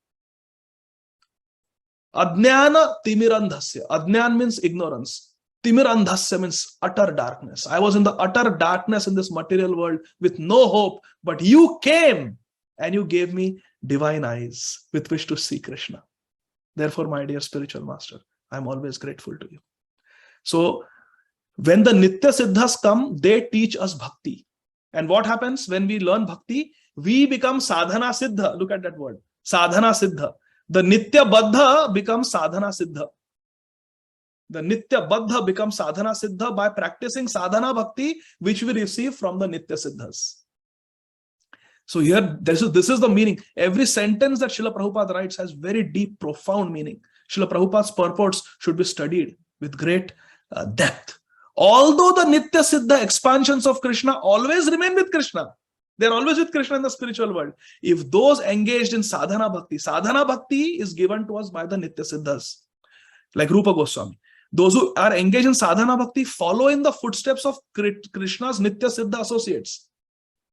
Ajnana Timirandhasya. Ajnan means ignorance. Timirandhasya means utter darkness. I was in the utter darkness in this material world with no hope, but you came and you gave me divine eyes with which to see Krishna. Therefore, my dear spiritual master, I am always grateful to you. So, When the Nitya Siddhas come, they teach us Bhakti. And what happens when we learn Bhakti? We become Sadhana Siddha. Look at that word. Sadhana Siddha. The Nitya Baddha becomes Sadhana Siddha. The Nitya Baddha becomes Sadhana Siddha by practicing Sadhana Bhakti, which we receive from the Nitya Siddhas. So here, this is the meaning. Every sentence that Srila Prabhupada writes has very deep, profound meaning. Srila Prabhupada's purports should be studied with great depth. Although the Nitya Siddha expansions of Krishna always remain with Krishna, they are always with Krishna in the spiritual world. If those engaged in Sadhana Bhakti is given to us by the Nitya Siddhas, like Rupa Goswami. Those who are engaged in Sadhana Bhakti follow in the footsteps of Krishna's Nitya Siddha associates.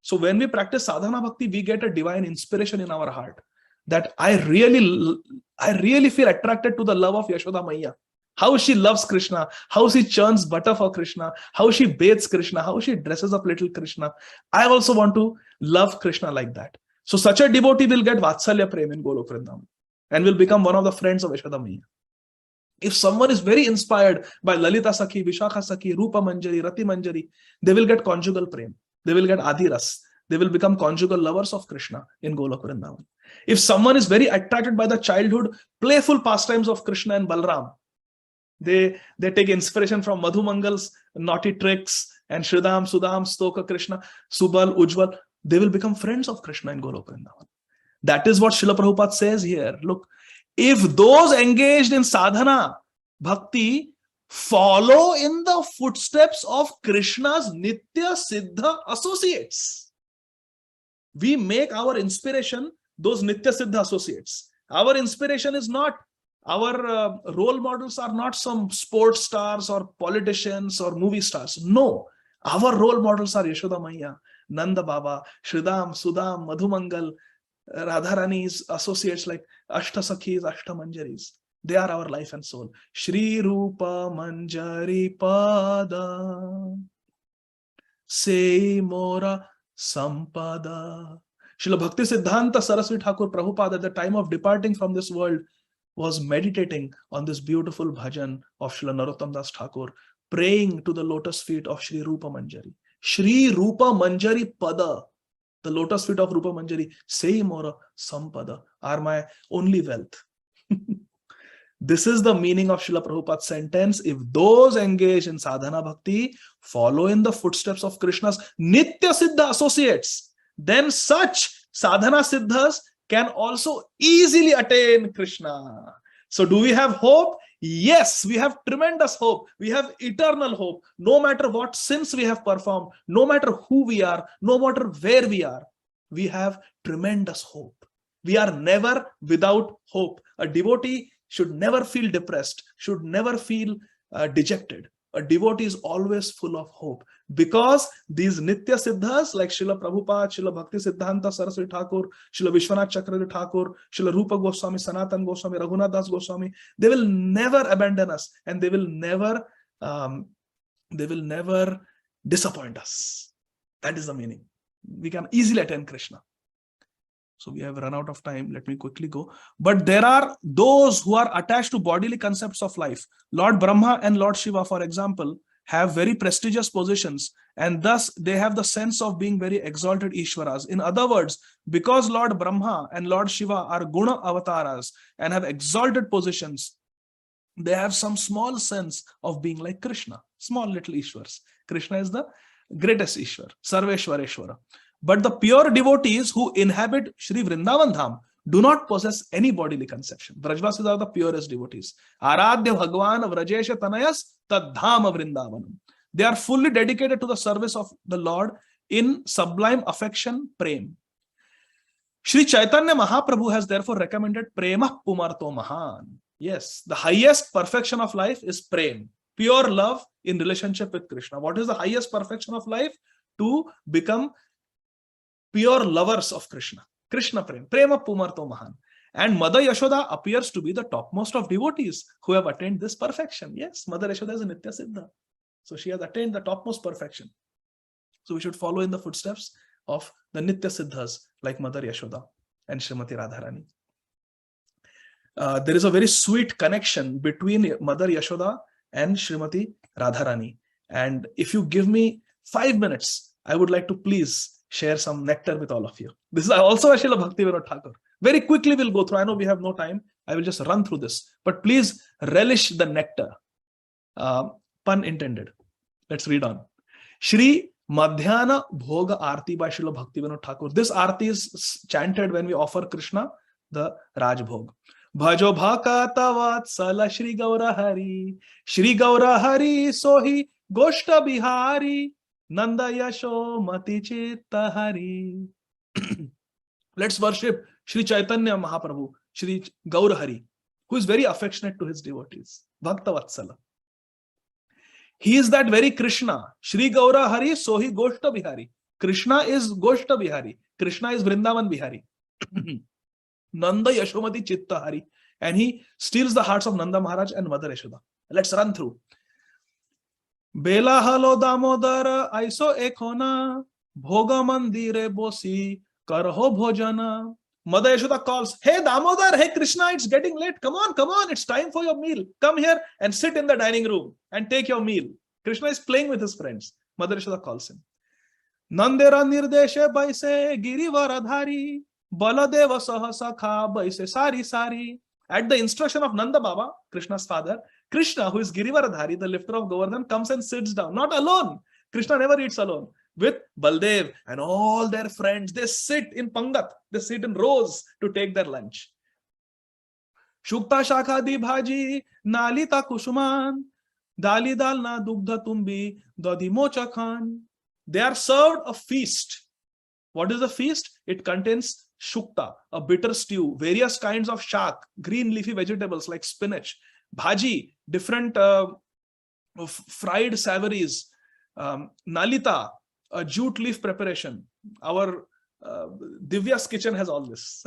So when we practice Sadhana Bhakti, we get a divine inspiration in our heart that I really feel attracted to the love of Yaśodā Maiya. How she loves Krishna, how she churns butter for Krishna, how she bathes Krishna, how she dresses up little Krishna. I also want to love Krishna like that. So such a devotee will get Vatsalya Prem in Golok Vrindavan and will become one of the friends of Yaśodā Maiya. If someone is very inspired by Lalita Sakhi, Vishakha Sakhi, Rupa Manjari, Rati Manjari, they will get conjugal prem. They will get Adi Ras. They will become conjugal lovers of Krishna in Golok Vrindavan. If someone is very attracted by the childhood playful pastimes of Krishna and Balram, they take inspiration from Madhu Mangal's naughty tricks and Shridham, Sudham, Stoka Krishna, Subal, Ujjwal. They will become friends of Krishna in Golok Vrindavan. That is what Srila Prabhupada says here. Look, if those engaged in sadhana, bhakti, follow in the footsteps of Krishna's Nitya Siddha associates, we make our inspiration those Nitya Siddha associates. Our inspiration is not, our role models are not some sports stars or politicians or movie stars. No, our role models are Yaśodā Maiya, Nanda Baba, Shridham, Sudham, Madhu Mangal, Radharani's associates like Ashta Sakhis, Ashta Manjaris. They are our life and soul. Shri Rupa Manjari Pada Se Mora Sampada. Srila Bhakti Siddhanta Saraswati Thakur Prabhupada at the time of departing from this world was meditating on this beautiful bhajan of Srila Narottam Das Thakur, praying to the lotus feet of Shri Rupa Manjari. Shri Rupa Manjari Pada, the lotus feet of Rupa Manjari, Sei Mora Sampada, are my only wealth. This is the meaning of Srila Prabhupada's sentence. If those engaged in sadhana bhakti follow in the footsteps of Krishna's Nitya Siddha associates, then such sadhana siddhas can also easily attain Krishna. So do we have hope? Yes, we have tremendous hope. We have eternal hope. No matter what sins we have performed, no matter who we are, no matter where we have tremendous hope. We are never without hope. A devotee should never feel depressed, should never feel dejected. A devotee is always full of hope because these Nitya Siddhas like Srila Prabhupada, Srila Bhakti Siddhanta Saraswati Thakur, Srila Vishwanath Chakravarti Thakur, Srila Rupa Goswami, Sanatan Goswami, Raghunath Das Goswami, they will never abandon us and they will never disappoint us. That is the meaning. We can easily attain Krishna. So we have run out of time. Let me quickly go. But there are those who are attached to bodily concepts of life. Lord Brahma and Lord Shiva, for example, have very prestigious positions and thus they have the sense of being very exalted Ishwaras. In other words, because Lord Brahma and Lord Shiva are Guna Avataras and have exalted positions, they have some small sense of being like Krishna, small little Ishwars. Krishna is the greatest Ishwar, Sarveshwareshwara. But the pure devotees who inhabit Shri Vrindavan Dham do not possess any bodily conception. Vrajvasis are the purest devotees. Aradhya Bhagwan Vrajesha Tanayas Tadhama Vrindavanam. They are fully dedicated to the service of the Lord in sublime affection, prem. Shri Chaitanya Mahaprabhu has therefore recommended Prema Pumarto Mahan. Yes, the highest perfection of life is prem, pure love in relationship with Krishna. What is the highest perfection of life? To become pure lovers of Krishna. Krishna Prem, Prema Pumarto Mahan. And Mother Yaśodā appears to be the topmost of devotees who have attained this perfection. Yes, Mother Yaśodā is a Nitya Siddha. So she has attained the topmost perfection. So we should follow in the footsteps of the Nitya Siddhas like Mother Yaśodā and Srimati Radharani. There is a very sweet connection between Mother Yaśodā and Srimati Radharani. And if you give me 5 minutes, I would like to please share some nectar with all of you. This is also a Srila Bhaktivinoda Thakur. Very quickly we'll go through. I know we have no time. I will just run through this. But please relish the nectar. Pun intended. Let's read on. Shri Madhyana Bhoga Aarti by Srila Bhaktivinoda Thakur. This Aarti is chanted when we offer Krishna the Raj Bhog. Bhajo Bhaka Tavatsala Shri Gaura Hari. Shri Gaura Hari Sohi Goshta Bihari. Nanda Yasho Mati Chitta Hari. Let's worship Shri Chaitanya Mahaprabhu, Shri Gaura Hari, who is very affectionate to his devotees. Bhakta Vatsala. He is that very Krishna. Shri Gaura Hari Sohi Goshta Bihari. Krishna is Goshta Bihari. Krishna is Vrindavan Bihari. Nanda Yashomati Chitta Hari. And he steals the hearts of Nanda Maharaj and Mother Yaśodā. Let's run through. Bela halo damodara aiso ekhona bhoga mandire bosi karho bhojana. Mother Yaśodā calls, hey Damodar, hey Krishna, it's getting late. Come on, it's time for your meal. Come here and sit in the dining room and take your meal. Krishna is playing with his friends. Mother Yaśodā calls him. Nandera nirdeshe baise girivaradhari baladeva sahasakha baise sari sari. At the instruction of Nanda Baba, Krishna's father, Krishna, who is Girivaradhari, the lifter of Govardhan, comes and sits down. Not alone. Krishna never eats alone. With Baldev and all their friends, they sit in Pangat. They sit in rows to take their lunch. Shukta Shakha Di Bhaji, Nalita Kushuman, Dali Dalna Dugdha Tumbi, Dadi Mocha Khan. They are served a feast. What is the feast? It contains shukta, a bitter stew, various kinds of shak, green leafy vegetables like spinach, bhaji, different fried savories, nalita, a jute leaf preparation. Our Divya's kitchen has all this.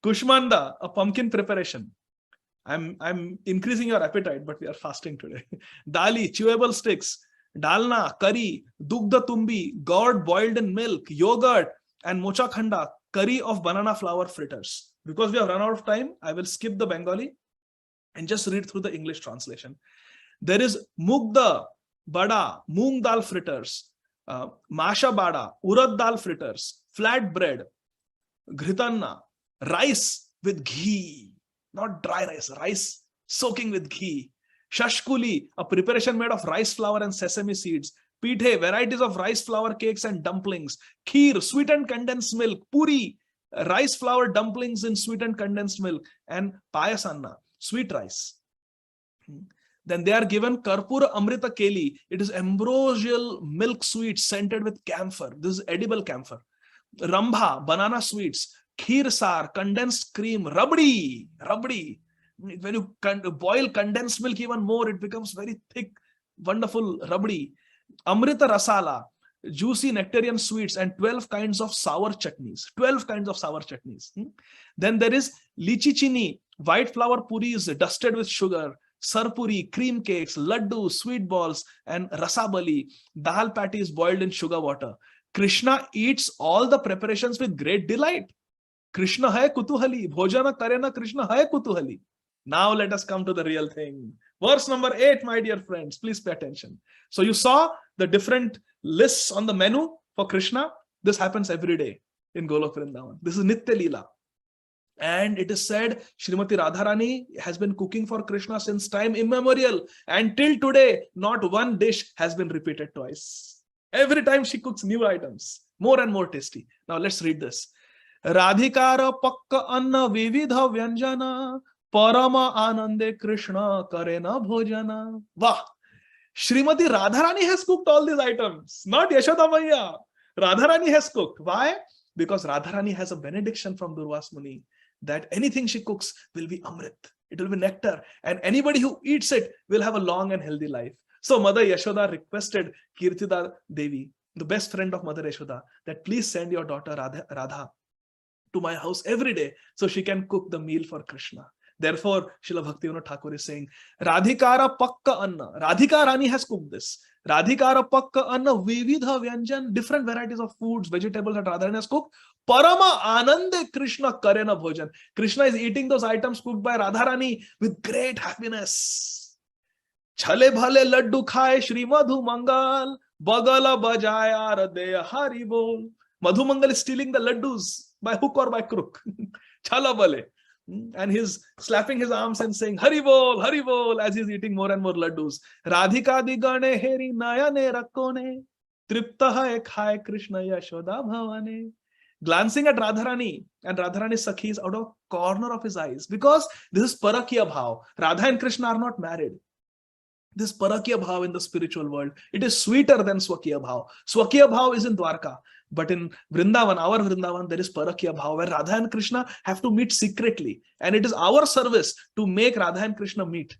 Kushmanda, a pumpkin preparation. I'm increasing your appetite, but we are fasting today. Dali, chewable sticks. Dalna, curry, dugdha tumbi, gourd boiled in milk, yogurt, and mocha khanda, curry of banana flour fritters. Because we have run out of time, I will skip the Bengali and just read through the English translation. There is mugda, bada, moong dal fritters, masha bada, urad dal fritters, flat bread, ghritanna, rice with ghee, not dry rice, rice soaking with ghee. Shashkuli, a preparation made of rice flour and sesame seeds. Pithe, varieties of rice flour cakes and dumplings. Kheer, sweetened condensed milk. Puri, rice flour dumplings in sweetened condensed milk. And payasanna, sweet rice. Then they are given Karpura Amrita Keli. It is ambrosial milk sweets scented with camphor. This is edible camphor. Rambha, banana sweets. Kheer sar, condensed cream. Rabdi. When you boil condensed milk even more, it becomes very thick, wonderful rabdi. Amrita rasala, juicy nectarian sweets, and 12 kinds of sour chutneys. 12 kinds of sour chutneys. Then there is lichi chini, white flour puris dusted with sugar, sarpuri, cream cakes, laddu, sweet balls, and rasabali, dal patties boiled in sugar water. Krishna eats all the preparations with great delight. Krishna hai kutuhali, bhojana karena Krishna hai kutuhali. Now let us come to the real thing. Verse number 8, my dear friends, please pay attention. So you saw the different lists on the menu for Krishna. This happens every day in Golok Vrindavan. This is Nitta Lila. And it is said Srimati Radharani has been cooking for Krishna since time immemorial. And till today, not one dish has been repeated twice. Every time she cooks new items, more and more tasty. Now let's read this. Radhikara pakka anna vividha vyanjana Parama Anande Krishna Karena Bhojana. Wow! Srimati Radharani has cooked all these items, not Yaśodā Maiya. Radharani has cooked. Why? Because Radharani has a benediction from Durvas Muni that anything she cooks will be Amrit. It will be nectar. And anybody who eats it will have a long and healthy life. So Mother Yaśodā requested Kirtida Devi, the best friend of Mother Yaśodā, that please send your daughter Rādhā to my house every day so she can cook the meal for Krishna. Therefore, Srila Bhaktivinoda Thakur is saying, Radhikara Pakka Anna. Radhika Rani has cooked this. Radhikara Pakka Anna Vividha Vyanjan, different varieties of foods, vegetables that Radharani has cooked. Parama Anande Krishna Karena Bhojan. Krishna is eating those items cooked by Radharani with great happiness. Chhale bhale laddu khaye Shri Madhu Mangal, bagala bajaya Rādhā Hari Bol. Madhu Mangal is stealing the laddus by hook or by crook. Chala bhale. And he's slapping his arms and saying, Hari Bol, as he's eating more and more laddus. Radhika di gane heri nayane rakkone, tripta hai khaye Krishna Yaśodā bhavane. Glancing at Radharani and Radharani's Sakhis out of corner of his eyes, because this is Parakya Bhav. Radha and Krishna are not married. This Parakya Bhav in the spiritual world, it is sweeter than Swakya Bhav. Swakya Bhav is in Dwarka. But in Vrindavan, our Vrindavan, there is Parakya Bhav, where Radha and Krishna have to meet secretly. And it is our service to make Radha and Krishna meet,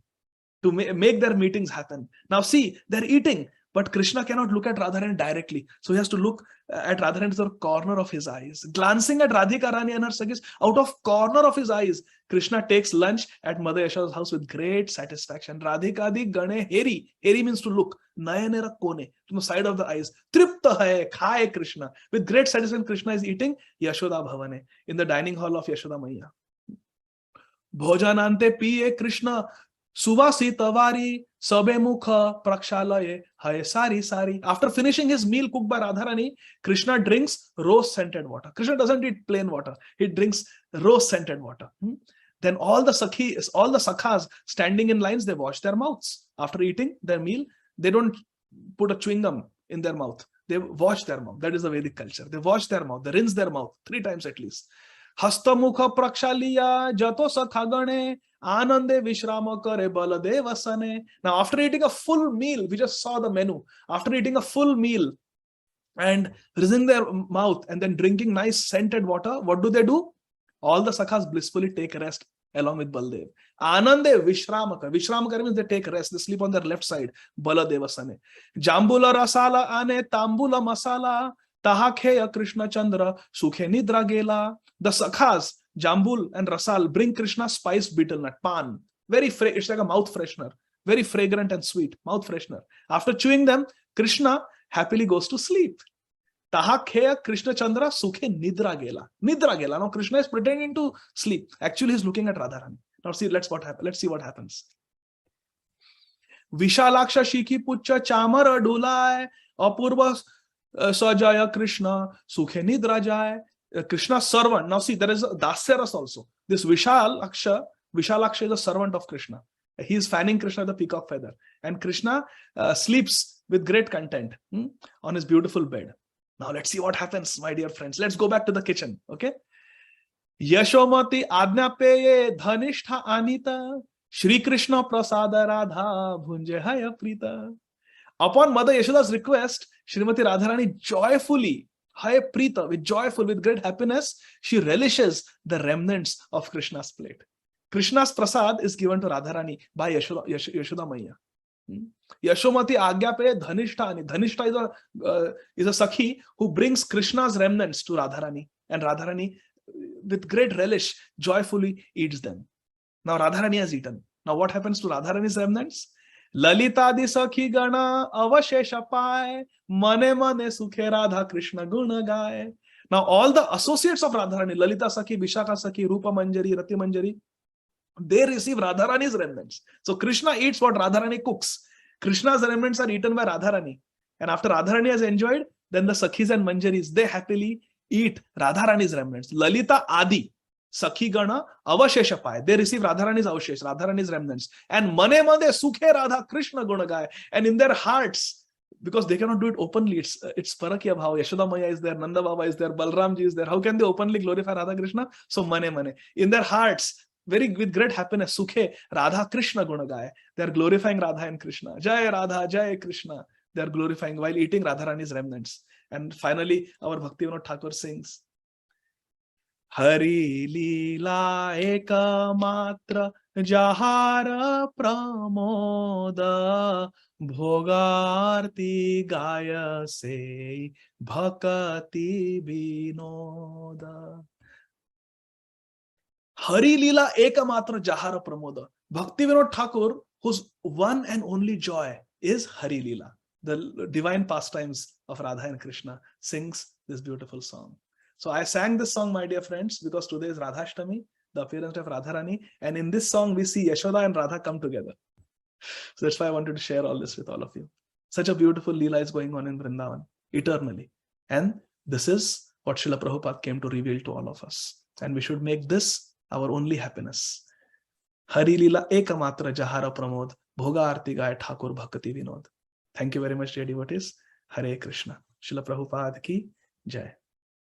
to make their meetings happen. Now see, they're eating, but Krishna cannot look at Radharani directly. So he has to look at Radharani through the corner of his eyes. Glancing at Radhika Rani and her Sakhis out of corner of his eyes, Krishna takes lunch at Mother Yashoda's house with great satisfaction. Radhika di gane heri. Heri means to look. Nayane rakkone, from the side of the eyes. Tripta hai, khaye Krishna. With great satisfaction, Krishna is eating Yaśodā bhavane, in the dining hall of Yaśodā Maiya. Bhojanante piye Krishna, Suvasi tavari, sabe mukha prakshalaye, haye sari sari. After finishing his meal cooked by Radharani, Krishna drinks rose-scented water. Krishna doesn't eat plain water. He drinks rose-scented water. Then all the sakhas standing in lines, they wash their mouths. After eating their meal, they don't put a chewing gum in their mouth. They wash their mouth. That is the Vedic culture. They wash their mouth. They rinse their mouth 3 times at least. Hastamukha prakshaliya jato sakhagane anande vishrama kare baladeva sane. Now after eating a full meal, we just saw the menu. After eating a full meal and rinsing their mouth and then drinking nice scented water, what do? All the sakhas blissfully take rest along with Baldev. Anande Vishramaka. Vishramaka means they take rest. They sleep on their left side. Baladeva Sane. Jambula Rasala Ane Tambula Masala. Tahakheya Krishna Chandra. Sukhe Nidra Gela. The sakhas, Jambul and Rasal, bring Krishna spiced betel nut, pan. It's like a mouth freshener. Very fragrant and sweet. Mouth freshener. After chewing them, Krishna happily goes to sleep. Tahakheya Krishna Chandra Sukhe Nidra Gela. Nidra Gela. Now Krishna is pretending to sleep. Actually, he's looking at Radharani. Now see, let's see what happens. Vishalaksha Shiki Pucha Chamara Dulai Apurva Sajaya Krishna Sukhe Nidra Jai. Krishna's servant. Now see, there is a Dasyaras also. This Vishalaksha is a servant of Krishna. He is fanning Krishna with the peacock feather. And Krishna sleeps with great content on his beautiful bed. Now let's see what happens, my dear friends. Let's go back to the kitchen, okay? Yashomati Adnapeye Dhanishtha Anita Shri Krishna Prasada Rādhā Bhunje Haya Prita. Upon Mother Yashoda's request, Srimati Radharani joyfully, Haya Prita, with great happiness, she relishes the remnants of Krishna's plate. Krishna's prasad is given to Radharani by Yaśodā Maiya. Yashomati Agyape Dhanishtha. Dhanishtha is a Sakhi who brings Krishna's remnants to Radharani, and Radharani with great relish joyfully eats them. Now Radharani has eaten. Now what happens to Radharani's remnants? Lalita di Sakhi Gana Avashesha Pai Mane Mane Sukhe Radha Krishna Guna Gaye. Now all the associates of Radharani, Lalita Sakhi, Vishaka Sakhi, Rupa Manjari, Rati Manjari, they receive Radharani's remnants. So Krishna eats what Radharani cooks. Krishna's remnants are eaten by Radharani. And after Radharani has enjoyed, then the Sakhis and Manjaris, they happily eat Radharani's remnants. Lalita Adi, Sakhi Gana, Avashesha Pai. They receive Radharani's Avashesh, Radharani's remnants. And Mane Mane Sukhe Radha Krishna Gunagaya. And in their hearts, because they cannot do it openly, it's Parakya Bhav. Yaśodā Maiya is there, Nanda Baba is there, Balramji is there. How can they openly glorify Radha Krishna? So Mane Mane. In their hearts, with great happiness, Sukhe Radha Krishna Gunagaya. They are glorifying Radha and Krishna. Jai Radha, Jai Krishna. They are glorifying while eating Radharani's remnants. And finally, our Bhakti Vinod Thakur sings, Hari Lila Eka Matra Jahara Pramoda Bhogarti Gaya Se Bhakti Vinoda. Hari Lila Eka Matra Jahara Pramoda. Bhakti Vinod Thakur, whose one and only joy is Hari Lila, the divine pastimes of Radha and Krishna, sings this beautiful song. So I sang this song, my dear friends, because today is Radhashtami, the appearance of Radharani, and in this song we see Yaśodā and Radha come together. So that's why I wanted to share all this with all of you. Such a beautiful Leela is going on in Vrindavan eternally. And this is what Srila Prabhupada came to reveal to all of us. And we should make this our only happiness. Hari Leela ekamatra jahara pramod, bhoga arti gaya thakur bhakti vinod. Thank you very much, dear devotees. Hare Krishna. Srila Prabhupada ki jai.